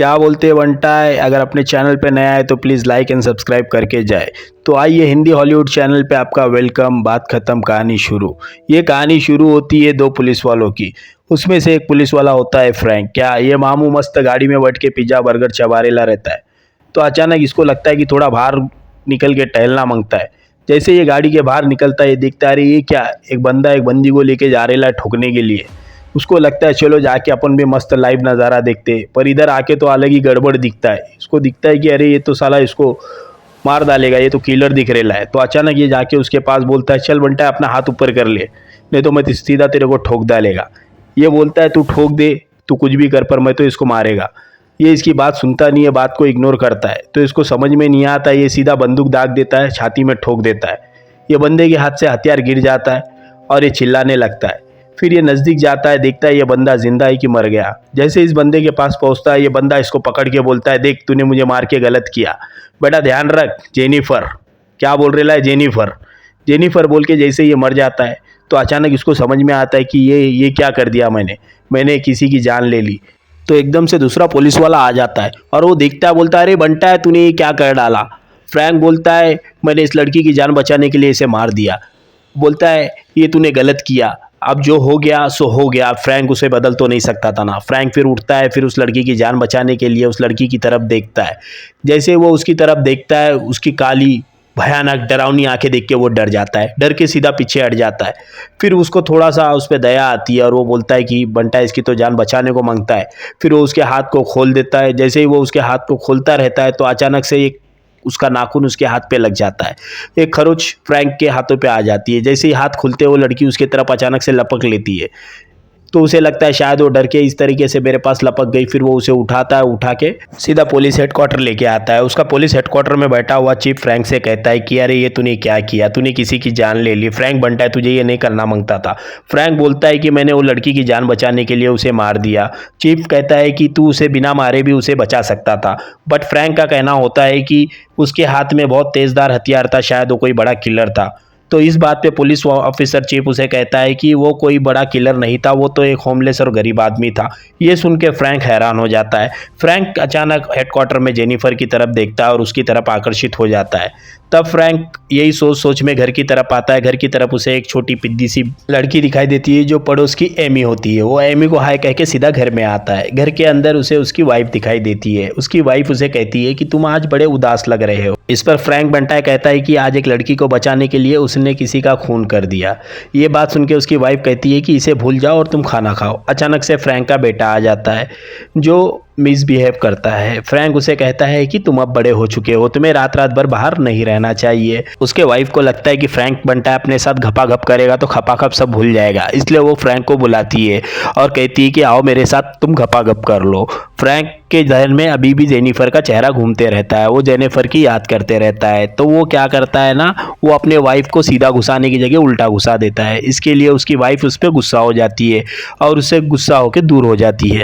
क्या बोलते बनता है। अगर अपने चैनल पे नया है तो प्लीज़ लाइक एंड सब्सक्राइब करके जाए। तो आइए हिंदी हॉलीवुड चैनल पे आपका वेलकम। बात ख़त्म कहानी शुरू। ये कहानी शुरू होती है दो पुलिस वालों की। उसमें से एक पुलिस वाला होता है फ्रैंक। क्या ये मामू मस्त गाड़ी में बैठ के पिज़्ज़ा बर्गर चबारेला रहता है। तो अचानक इसको लगता है कि थोड़ा बाहर निकल के टहलना मांगता है। जैसे ये गाड़ी के बाहर निकलता है ये देखता है अरे ये क्या, एक बंदा एक बंदी को लेके जा रेला है ठोकने के लिए। उसको लगता है चलो जाके अपन भी मस्त लाइव नज़ारा देखते हैं। पर इधर आके तो अलग ही गड़बड़ दिखता है। इसको दिखता है कि अरे ये तो साला इसको मार डालेगा, ये तो किलर दिख रेला है। तो अचानक ये जाके उसके पास बोलता है चल बंटा अपना हाथ ऊपर कर ले, नहीं तो मैं सीधा तेरे को ठोक डालेगा। ये बोलता है तू ठोक दे, तू कुछ भी कर, पर मैं तो इसको मारेगा। ये इसकी बात सुनता नहीं है, बात को इग्नोर करता है। तो इसको समझ में नहीं आता, ये सीधा बंदूक दाग देता है, छाती में ठोक देता है। ये बंदे के हाथ से हथियार गिर जाता है और ये चिल्लाने लगता है। फिर ये नज़दीक जाता है, देखता है ये बंदा जिंदा है कि मर गया। जैसे इस बंदे के पास पहुंचता है ये बंदा इसको पकड़ के बोलता है देख तूने मुझे मार के गलत किया, बेटा ध्यान रख जेनिफर। क्या बोल रहा है जेनिफर, जेनिफर बोल के जैसे ये मर जाता है तो अचानक इसको समझ में आता है कि ये क्या कर दिया मैंने किसी की जान ले ली। तो एकदम से दूसरा पुलिस वाला आ जाता है और वो देखता है, बोलता है अरे बंटा है तूने ये क्या कर डाला। फ्रैंक बोलता है मैंने इस लड़की की जान बचाने के लिए इसे मार दिया। बोलता है ये तूने गलत किया, अब जो हो गया सो हो गया। फ्रैंक उसे बदल तो नहीं सकता था ना। फ्रैंक फिर उठता है, फिर उस लड़की की जान बचाने के लिए उस लड़की की तरफ देखता है। जैसे वो उसकी तरफ देखता है उसकी काली भयानक डरावनी आंखें देख के वो डर जाता है, डर के सीधा पीछे हट जाता है। फिर उसको थोड़ा सा उस पर दया आती है और वो बोलता है कि बंटा इसकी तो जान बचाने को मांगता है। फिर वो उसके हाथ को खोल देता है। जैसे ही वो उसके हाथ को खोलता रहता है तो अचानक से एक उसका नाखून उसके हाथ पे लग जाता है। एक खरोच फ्रैंक के हाथों पे आ जाती है। जैसे ही हाथ खुलते वो लड़की उसके तरफ अचानक से लपक लेती है। तो उसे लगता है शायद वो डर के इस तरीके से मेरे पास लपक गई। फिर वो उसे उठाता है, उठा के सीधा पुलिस हेडक्वार्टर लेके आता है। उसका पुलिस हेडक्वार्टर में बैठा हुआ चीफ फ्रैंक से कहता है कि अरे ये तूने क्या किया, तूने किसी की जान ले ली। फ्रैंक बनता है तुझे ये नहीं करना मांगता था। फ्रैंक बोलता है कि मैंने वो लड़की की जान बचाने के लिए उसे मार दिया। चीफ कहता है कि तू उसे बिना मारे भी उसे बचा सकता था। बट फ्रैंक का कहना होता है कि उसके हाथ में बहुत तेज़दार हथियार था, शायद वो कोई बड़ा किलर था। तो इस बात पे पुलिस ऑफिसर चीफ उसे कहता है कि वो कोई बड़ा किलर नहीं था, वो तो एक होमलेस और गरीब आदमी था। ये सुन के फ्रैंक हैरान हो जाता है। फ्रैंक अचानक हेडक्वार्टर में जेनिफर की तरफ देखता है और उसकी तरफ आकर्षित हो जाता है। तब फ्रैंक यही सोच सोच में घर की तरफ आता है। घर की तरफ उसे एक छोटी पिद्दी सी लड़की दिखाई देती है जो पड़ोस की एमी होती है। वो एमी को हाय कह के सीधा घर में आता है। घर के अंदर उसे उसकी वाइफ दिखाई देती है। उसकी वाइफ उसे कहती है कि तुम आज बड़े उदास लग रहे हो। इस पर फ्रैंक बनता है, कहता है कि आज एक लड़की को बचाने के लिए उसने किसी का खून कर दिया। ये बात सुन के उसकी वाइफ कहती है कि इसे भूल जाओ और तुम खाना खाओ। अचानक से फ्रैंक का बेटा आ जाता है जो मिसबिहेव करता है। फ्रैंक उसे कहता है कि तुम अब बड़े हो चुके हो, तुम्हें रात रात भर बाहर नहीं रहना चाहिए। उसके वाइफ को लगता है कि फ्रैंक बनता है अपने साथ घपाघप करेगा तो खपाखप सब भूल जाएगा, इसलिए वो फ्रैंक को बुलाती है और कहती है कि आओ मेरे साथ तुम घपाघप कर लो। फ्रैंक के जहन में अभी भी जेनिफर का चेहरा घूमते रहता है, वो जेनिफर की याद करते रहता है। तो वो क्या करता है ना, वो अपने वाइफ को सीधा घुसाने की जगह उल्टा घुसा देता है। इसके लिए उसकी वाइफ उस पर गुस्सा हो जाती है और उससे गुस्सा होकर दूर हो जाती है।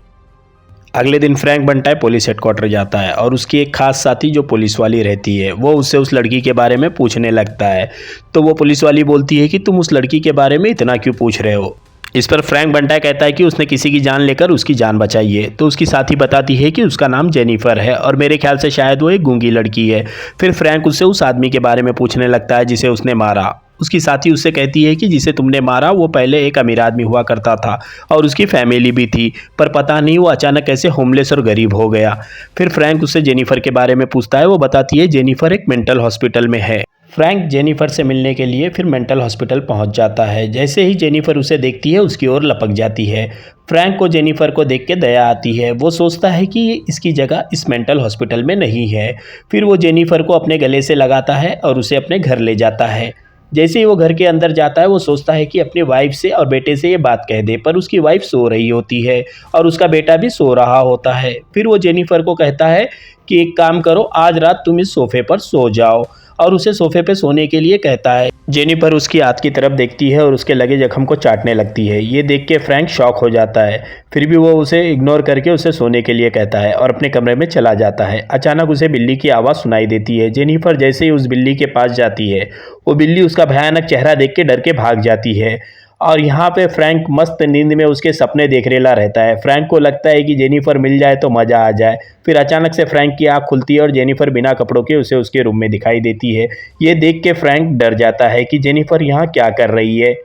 अगले दिन फ्रैंक बनता है पुलिस हेडक्वार्टर जाता है और उसकी एक खास साथी जो पुलिस वाली रहती है वो उससे उस लड़की के बारे में पूछने लगता है। तो वो पुलिस वाली बोलती है कि तुम उस लड़की के बारे में इतना क्यों पूछ रहे हो। इस पर फ्रैंक बनता है, कहता है कि उसने किसी की जान लेकर उसकी जान बचाई है। तो उसकी साथी बताती है कि उसका नाम जेनिफर है और मेरे ख्याल से शायद वो एक गूंगी लड़की है। फिर फ्रैंक उससे उस आदमी के बारे में पूछने लगता है जिसे उसने मारा। उसकी साथी उससे कहती है कि जिसे तुमने मारा वो पहले एक अमीर आदमी हुआ करता था और उसकी फैमिली भी थी, पर पता नहीं वो अचानक कैसे होमलेस और गरीब हो गया। फिर फ्रैंक उससे जेनिफर के बारे में पूछता है। वो बताती है जेनिफर एक मेंटल हॉस्पिटल में है। फ्रैंक जेनिफर से मिलने के लिए फिर मेंटल हॉस्पिटल पहुंच जाता है। जैसे ही जेनिफर उसे देखती है उसकी ओर लपक जाती है। फ्रैंक को जेनिफर को देख के दया आती है। वो सोचता है कि इसकी जगह इस मेंटल हॉस्पिटल में नहीं है। फिर वो जेनिफर को अपने गले से लगाता है और उसे अपने घर ले जाता है। जैसे ही वो घर के अंदर जाता है वो सोचता है कि अपनी वाइफ से और बेटे से ये बात कह दे, पर उसकी वाइफ सो रही होती है और उसका बेटा भी सो रहा होता है। फिर वो जेनिफर को कहता है कि एक काम करो, आज रात तुम इस सोफे पर सो जाओ, और उसे सोफे पे सोने के लिए कहता है। जेनिफर उसकी हाथ की तरफ देखती है और उसके लगे जख्म को चाटने लगती है। ये देख के फ्रैंक शॉक हो जाता है। फिर भी वो उसे इग्नोर करके उसे सोने के लिए कहता है और अपने कमरे में चला जाता है। अचानक उसे बिल्ली की आवाज़ सुनाई देती है। जेनिफर जैसे ही उस बिल्ली के पास जाती है वो बिल्ली उसका भयानक चेहरा देख के डर के भाग जाती है और यहाँ पे फ्रैंक मस्त नींद में उसके सपने देख रेला रहता है। फ्रैंक को लगता है कि जेनिफर मिल जाए तो मज़ा आ जाए। फिर अचानक से फ्रैंक की आँख खुलती है और जेनिफर बिना कपड़ों के उसे उसके रूम में दिखाई देती है। ये देख के फ्रैंक डर जाता है कि जेनिफर यहाँ क्या कर रही है।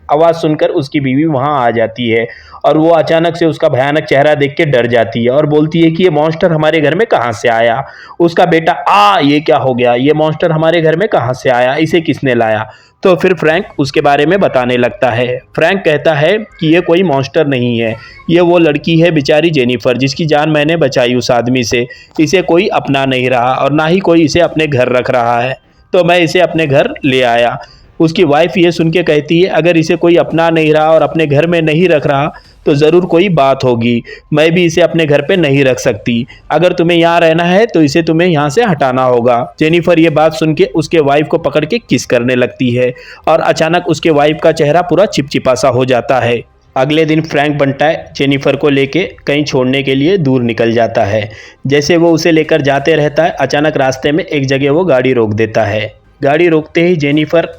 आवाज़ सुनकर उसकी बीवी वहाँ आ जाती है और वो अचानक से उसका भयानक चेहरा देख के डर जाती है और बोलती है कि ये मॉन्स्टर हमारे घर में कहाँ से आया। उसका बेटा ये क्या हो गया, ये मॉन्स्टर हमारे घर में कहाँ से आया, इसे किसने लाया। तो फिर फ्रैंक उसके बारे में बताने लगता है। फ्रैंक कहता है कि ये कोई मॉन्स्टर नहीं है, ये वो लड़की है बेचारी जेनिफर, जिसकी जान मैंने बचाई उस आदमी से। इसे कोई अपना नहीं रहा और ना ही कोई इसे अपने घर रख रहा है, तो मैं इसे अपने घर ले आया। उसकी वाइफ ये सुन के कहती है, अगर इसे कोई अपना नहीं रहा और अपने घर में नहीं रख रहा तो ज़रूर कोई बात होगी। मैं भी इसे अपने घर पे नहीं रख सकती। अगर तुम्हें यहाँ रहना है तो इसे तुम्हें यहाँ से हटाना होगा। जेनिफर ये बात सुन के उसके वाइफ को पकड़ के किस करने लगती है और अचानक उसके वाइफ का चेहरा पूरा चिपचिपा सा हो जाता है। अगले दिन फ्रैंक बंटाए जेनिफर को लेके कहीं छोड़ने के लिए दूर निकल जाता है। जैसे वो उसे लेकर जाते रहता है, अचानक रास्ते में एक जगह वो गाड़ी रोक देता है। गाड़ी रोकते ही जेनिफर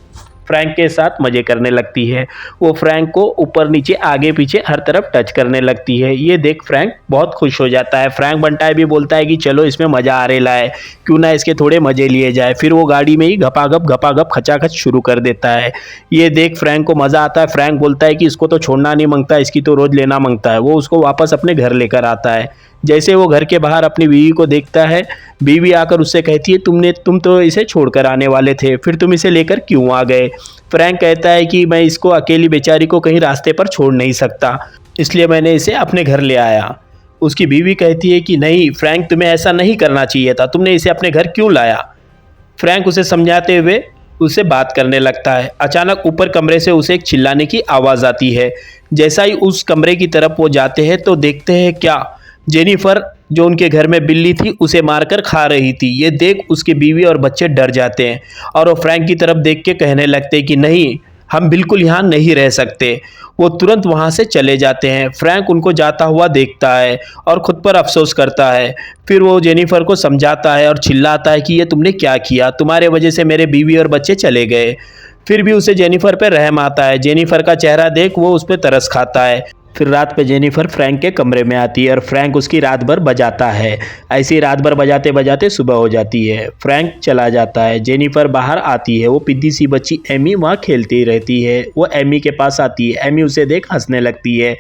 फ्रैंक के साथ मज़े करने लगती है। वो फ्रैंक को ऊपर नीचे आगे पीछे हर तरफ टच करने लगती है। ये देख फ्रैंक बहुत खुश हो जाता है। फ्रैंक बंटाए भी बोलता है कि चलो इसमें मज़ा आ रेला है, क्यों ना इसके थोड़े मज़े लिए जाए। फिर वो गाड़ी में ही घपाघप खचाखच शुरू कर देता है। ये देख फ्रैंक को मज़ा आता है। फ्रैंक बोलता है कि इसको तो छोड़ना नहीं मांगता, इसकी तो रोज़ लेना मांगता है। वो उसको वापस अपने घर लेकर आता है। जैसे वो घर के बाहर अपनी बीवी को देखता है, बीवी आकर उससे कहती है, तुम तो इसे छोड़कर आने वाले थे, फिर तुम इसे लेकर क्यों आ गए। फ्रैंक कहता है कि मैं इसको अकेली बेचारी को कहीं रास्ते पर छोड़ नहीं सकता, इसलिए मैंने इसे अपने घर ले आया। उसकी बीवी कहती है कि नहीं फ्रैंक, तुम्हें ऐसा नहीं करना चाहिए था, तुमने इसे अपने घर क्यों लाया। फ्रैंक उसे समझाते हुए उससे बात करने लगता है। अचानक ऊपर कमरे से उसे एक चिल्लाने की आवाज़ आती है। जैसा ही उस कमरे की तरफ वो जाते हैं तो देखते हैं क्या, जेनिफर जो उनके घर में बिल्ली थी उसे मारकर खा रही थी। ये देख उसकी बीवी और बच्चे डर जाते हैं और वो फ्रैंक की तरफ देख के कहने लगते हैं कि नहीं, हम बिल्कुल यहाँ नहीं रह सकते। वो तुरंत वहाँ से चले जाते हैं। फ्रैंक उनको जाता हुआ देखता है और ख़ुद पर अफसोस करता है। फिर वो जेनिफर को समझाता है और चिल्लाता है कि ये तुमने क्या किया, तुम्हारे वजह से मेरे बीवी और बच्चे चले गए। फिर भी उसे जेनिफर पर रहम आता है। जेनिफर का चेहरा देख वो उस पर तरस खाता है। फिर रात पे जेनिफर फ्रैंक के कमरे में आती है और फ्रैंक उसकी रात भर बजाता है। ऐसे ही रात भर बजाते बजाते सुबह हो जाती है। फ्रैंक चला जाता है। जेनिफर बाहर आती है। वो पिद्दी सी बच्ची एमी वहाँ खेलती रहती है। वो एमी के पास आती है। एमी उसे देख हंसने लगती है।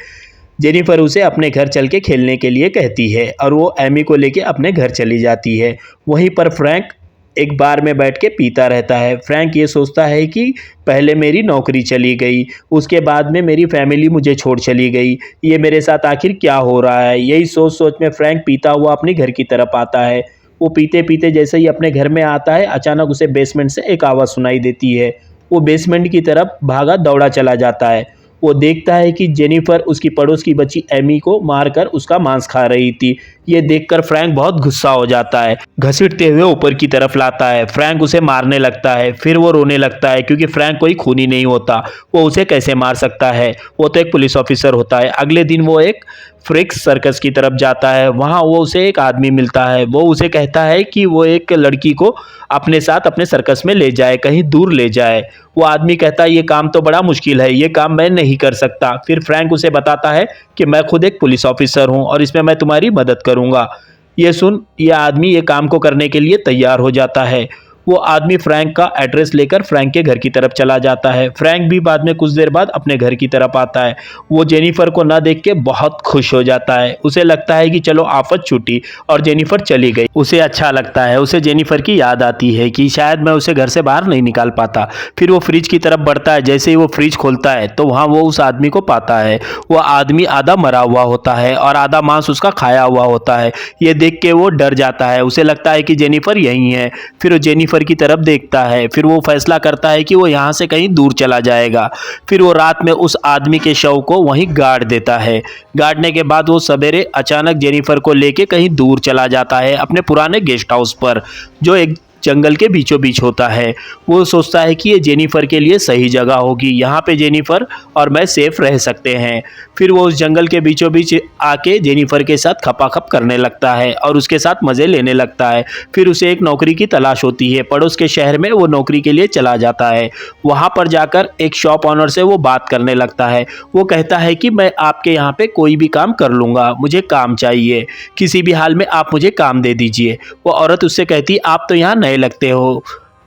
जेनिफर उसे अपने घर चल के खेलने के लिए कहती है और वो एमी को लेके अपने घर चली जाती है। वहीं पर फ्रैंक एक बार में बैठ के पीता रहता है। फ्रैंक ये सोचता है कि पहले मेरी नौकरी चली गई, उसके बाद में मेरी फैमिली मुझे छोड़ चली गई, ये मेरे साथ आखिर क्या हो रहा है। यही सोच सोच में फ्रैंक पीता हुआ अपने घर की तरफ आता है। वो पीते पीते जैसे ही अपने घर में आता है, अचानक उसे बेसमेंट से एक आवाज़ सुनाई देती है। वो बेसमेंट की तरफ भागा दौड़ा चला जाता है। वो देखता है कि जेनिफर उसकी पड़ोस की बच्ची एमी को मारकर उसका मांस खा रही थी। ये देखकर फ्रैंक बहुत गुस्सा हो जाता है। घसीटते हुए ऊपर की तरफ लाता है। फ्रैंक उसे मारने लगता है। फिर वो रोने लगता है क्योंकि फ्रैंक कोई खूनी नहीं होता, वो उसे कैसे मार सकता है, वो तो एक पुलिस ऑफिसर होता है। अगले दिन वो एक फ्रिक्स सर्कस की तरफ जाता है। वहाँ वो उसे एक आदमी मिलता है। वो उसे कहता है कि वो एक लड़की को अपने साथ अपने सर्कस में ले जाए, कहीं दूर ले जाए। वो आदमी कहता है ये काम तो बड़ा मुश्किल है, ये काम मैं नहीं कर सकता। फिर फ्रैंक उसे बताता है कि मैं खुद एक पुलिस ऑफिसर हूँ और इसमें मैं तुम्हारी मदद करूँगा। ये सुन ये आदमी ये काम को करने के लिए तैयार हो जाता है। वो आदमी फ्रैंक का एड्रेस लेकर फ्रैंक के घर की तरफ चला जाता है। फ्रैंक भी बाद में कुछ देर बाद अपने घर की तरफ आता है। वो जेनिफर को ना देख के बहुत खुश हो जाता है। उसे लगता है कि चलो आफत छूटी और जेनिफर चली गई। उसे अच्छा लगता है। उसे जेनिफर की याद आती है कि शायद मैं उसे घर से बाहर नहीं निकाल पाता। फिर वो फ्रिज की तरफ बढ़ता है। जैसे ही वो फ्रिज खोलता है तो वहाँ वो उस आदमी को पाता है। वो आदमी आधा मरा हुआ होता है और आधा मांस उसका खाया हुआ होता है। ये देख के वो डर जाता है। उसे लगता है कि जेनिफर यहीं है। फिर वो जेनिफर की तरफ देखता है। फिर वो फैसला करता है कि वो यहाँ से कहीं दूर चला जाएगा। फिर वो रात में उस आदमी के शव को वहीं गाड़ देता है। गाड़ने के बाद वो सवेरे अचानक जेनिफर को लेके कहीं दूर चला जाता है, अपने पुराने गेस्ट हाउस पर, जो एक जंगल के बीचों बीच होता है। वो सोचता है कि ये जेनिफर के लिए सही जगह होगी, यहाँ पे जेनिफर और मैं सेफ रह सकते हैं। फिर वो उस जंगल के बीचों बीच आके जेनिफर के साथ खपाखप करने लगता है और उसके साथ मज़े लेने लगता है। फिर उसे एक नौकरी की तलाश होती है, पड़ोस के शहर में वो नौकरी के लिए चला जाता है। वहाँ पर जाकर एक शॉप ऑनर से वो बात करने लगता है। वो कहता है कि मैं आपके यहाँ पे कोई भी काम कर लूँगा, मुझे काम चाहिए, किसी भी हाल में आप मुझे काम दे दीजिए। वो औरत उससे कहती, आप तो यहाँ नए लगते हो।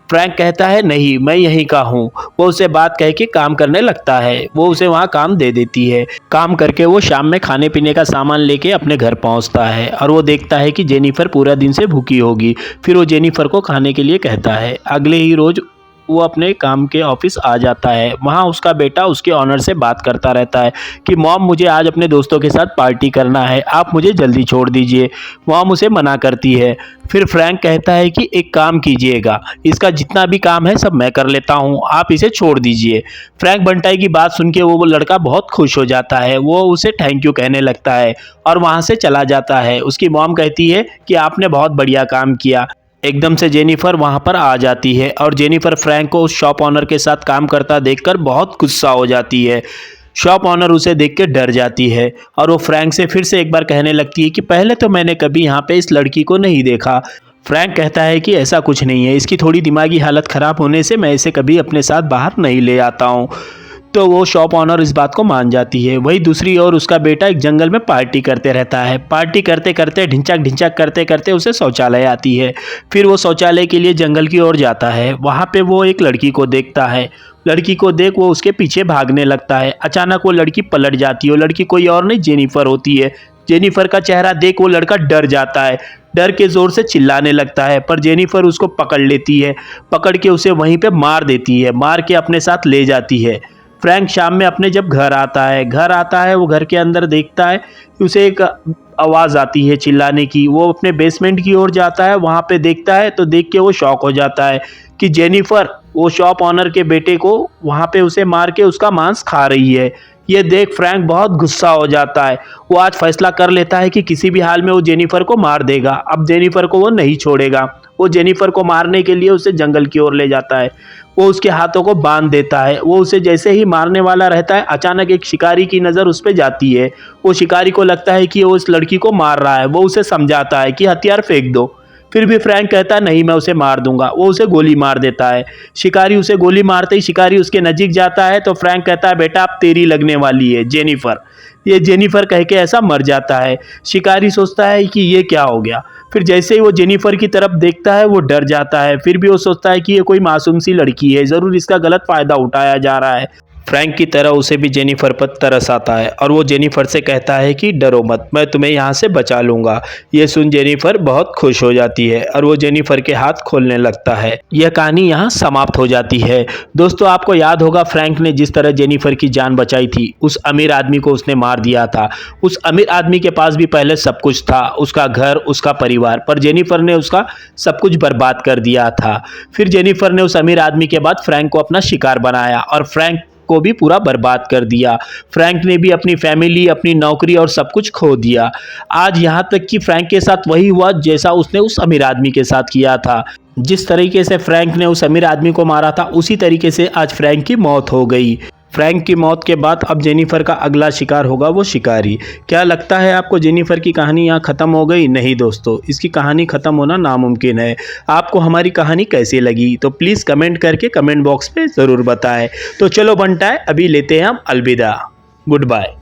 फ्रैंक कहता है, नहीं मैं यहीं का हूँ। वो उसे बात कह के काम करने लगता है। वो उसे वहाँ काम दे देती है। काम करके वो शाम में खाने पीने का सामान लेके अपने घर पहुँचता है और वो देखता है कि जेनिफर पूरा दिन से भूखी होगी। फिर वो जेनिफर को खाने के लिए कहता है। अगले ही रोज़ वो अपने काम के ऑफिस आ जाता है। वहाँ उसका बेटा उसके ऑनर से बात करता रहता है कि मॉम मुझे आज अपने दोस्तों के साथ पार्टी करना है, आप मुझे जल्दी छोड़ दीजिए। मॉम उसे मना करती है। फिर फ्रैंक कहता है कि एक काम कीजिएगा, इसका जितना भी काम है सब मैं कर लेता हूँ, आप इसे छोड़ दीजिए। फ्रैंक बंटाई की बात सुन के वो लड़का बहुत खुश हो जाता है। वो उसे थैंक यू कहने लगता है और वहाँ से चला जाता है। उसकी मॉम कहती है कि आपने बहुत बढ़िया काम किया। एकदम से जेनिफर वहां पर आ जाती है और जेनिफर फ्रैंक को उस शॉप ऑनर के साथ काम करता देखकर बहुत गुस्सा हो जाती है। शॉप ऑनर उसे देख के डर जाती है और वो फ्रैंक से फिर से एक बार कहने लगती है कि पहले तो मैंने कभी यहाँ पे इस लड़की को नहीं देखा। फ्रैंक कहता है कि ऐसा कुछ नहीं है, इसकी थोड़ी दिमागी हालत ख़राब होने से मैं इसे कभी अपने साथ बाहर नहीं ले आता हूँ। तो वो शॉप ऑनर इस बात को मान जाती है। वही दूसरी ओर उसका बेटा एक जंगल में पार्टी करते रहता है। पार्टी करते करते ढिंचक ढिंचक करते करते उसे शौचालय आती है। फिर वो शौचालय के लिए जंगल की ओर जाता है। वहाँ पे वो एक लड़की को देखता है। लड़की को देख वो उसके पीछे भागने लगता है। अचानक वो लड़की पलट जाती है। वो लड़की कोई और नहीं जेनिफर होती है। जेनिफर का चेहरा देख वो लड़का डर जाता है। डर के जोर से चिल्लाने लगता है, पर जेनिफर उसको पकड़ लेती है। पकड़ के उसे वहीं पे मार देती है। मार के अपने साथ ले जाती है। फ्रैंक शाम में अपने जब घर आता है वो घर के अंदर देखता है कि उसे एक आवाज़ आती है चिल्लाने की। वो अपने बेसमेंट की ओर जाता है। वहाँ पे देखता है तो देख के वो शॉक हो जाता है कि जेनिफर वो शॉप ऑनर के बेटे को वहाँ पे उसे मार के उसका मांस खा रही है। ये देख फ्रैंक बहुत गुस्सा हो जाता है। वो आज फैसला कर लेता है कि किसी भी हाल में वो जेनिफर को मार देगा। अब जेनिफर को वो नहीं छोड़ेगा। वो जेनिफर को मारने के लिए उसे जंगल की ओर ले जाता है। वो उसके हाथों को बांध देता है। वो उसे जैसे ही मारने वाला रहता है, अचानक एक शिकारी की नज़र उस पर जाती है। वो शिकारी को लगता है कि वो इस लड़की को मार रहा है। वो उसे समझाता है कि हथियार फेंक दो। फिर भी फ्रैंक कहता है नहीं मैं उसे मार दूंगा। वो उसे गोली मार देता है। शिकारी उसे गोली मारते ही शिकारी उसके नज़दीक जाता है तो फ्रैंक कहता है बेटा अब तेरी लगने वाली है जेनिफर। ये जेनिफर कह के ऐसा मर जाता है। शिकारी सोचता है कि ये क्या हो गया। फिर जैसे ही वो जेनिफर की तरफ देखता है वो डर जाता है। फिर भी वो सोचता है कि ये कोई मासूम सी लड़की है, ज़रूर इसका गलत फ़ायदा उठाया जा रहा है। फ्रैंक की तरह उसे भी जेनिफर पर तरस आता है और वो जेनिफर से कहता है कि डरो मत, मैं तुम्हें यहाँ से बचा लूँगा। ये सुन जेनिफर बहुत खुश हो जाती है और वो जेनिफर के हाथ खोलने लगता है। यह कहानी यहाँ समाप्त हो जाती है। दोस्तों आपको याद होगा फ्रैंक ने जिस तरह जेनिफर की जान बचाई थी, उस अमीर आदमी को उसने मार दिया था। उस अमीर आदमी के पास भी पहले सब कुछ था, उसका घर, उसका परिवार, पर जेनिफर ने उसका सब कुछ बर्बाद कर दिया था। फिर जेनिफर ने उस अमीर आदमी के बाद फ्रैंक को अपना शिकार बनाया और फ्रैंक को भी पूरा बर्बाद कर दिया। फ्रैंक ने भी अपनी फैमिली, अपनी नौकरी और सब कुछ खो दिया। आज यहाँ तक कि फ्रैंक के साथ वही हुआ जैसा उसने उस अमीर आदमी के साथ किया था। जिस तरीके से फ्रैंक ने उस अमीर आदमी को मारा था, उसी तरीके से आज फ्रैंक की मौत हो गई। फ्रैंक की मौत के बाद अब जेनिफर का अगला शिकार होगा वो शिकारी। क्या लगता है आपको जेनिफर की कहानी यहाँ ख़त्म हो गई? नहीं दोस्तों, इसकी कहानी ख़त्म होना नामुमकिन है। आपको हमारी कहानी कैसी लगी तो प्लीज़ कमेंट करके कमेंट बॉक्स में ज़रूर बताएं। तो चलो बनता है, अभी लेते हैं हम अलविदा। Good bye.